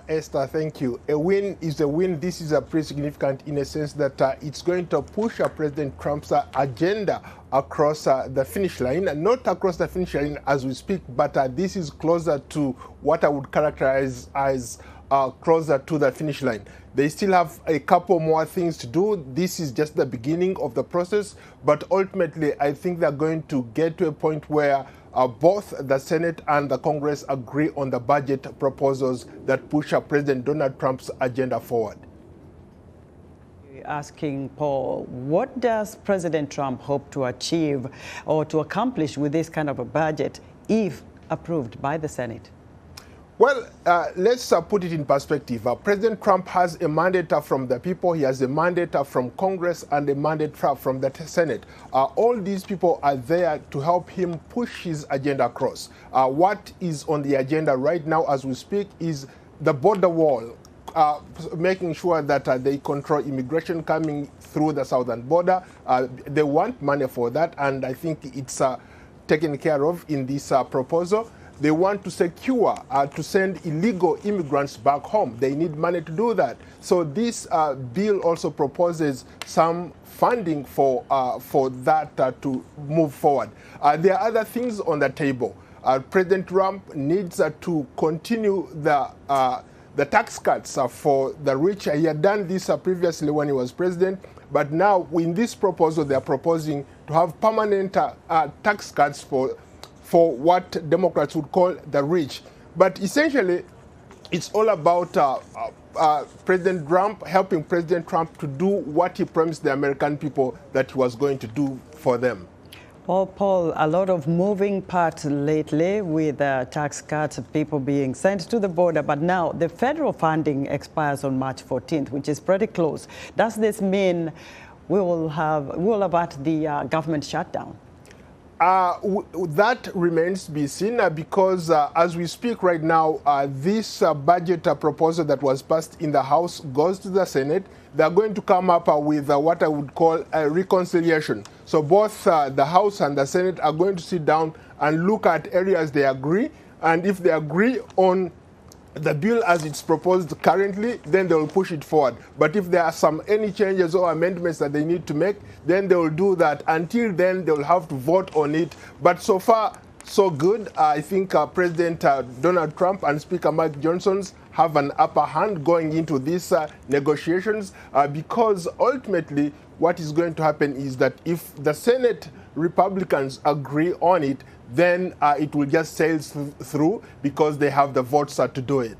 Esther, thank you. A win is a win. This is a pretty significant in a sense that it's going to push President Trump's agenda across the finish line, not across the finish line as we speak, but this is closer to what I would characterize as closer to the finish line. They still have a couple more things to do. This is just the beginning of the process, but ultimately I think they're going to get to a point where both the Senate and the Congress agree on the budget proposals that push President Donald Trump's agenda forward. Asking Paul, what does President Trump hope to achieve or to accomplish with this kind of a budget if approved by the Senate? Well, let's put it in perspective. President Trump has a mandate from the people. He has a mandate from Congress and a mandate from the Senate. All these people are there to help him push his agenda across. What is on the agenda right now as we speak is the border wall, making sure that they control immigration coming through the southern border. They want money for that, and I think it's taken care of in this proposal. They want to secure, to send illegal immigrants back home. They need money to do that. So this bill also proposes some funding for that to move forward. There are other things on the table. President Trump needs to continue the tax cuts for the rich. He had done this previously when he was president, but now in this proposal they are proposing to have permanent tax cuts for what Democrats would call the rich. But essentially, it's all about President Trump, helping President Trump to do what he promised the American people that he was going to do for them. Well, Paul, a lot of moving parts lately with tax cuts, people being sent to the border, but now the federal funding expires on March 14th, which is pretty close. Does this mean we will avert the government shutdown? That remains to be seen because as we speak right now, this budget proposal that was passed in the House goes to the Senate. They're going to come up with what I would call a reconciliation. So both the House and the Senate are going to sit down and look at areas they agree. And if they agree on the bill as it's proposed currently, then they will push it forward. But if there are any changes or amendments that they need to make, then they will do that. Until then, they will have to vote on it. But so far, so good. I think President Donald Trump and Speaker Mike Johnson have an upper hand going into these negotiations because ultimately what is going to happen is that if the Senate Republicans agree on it, then it will just sail through because they have the votes to do it.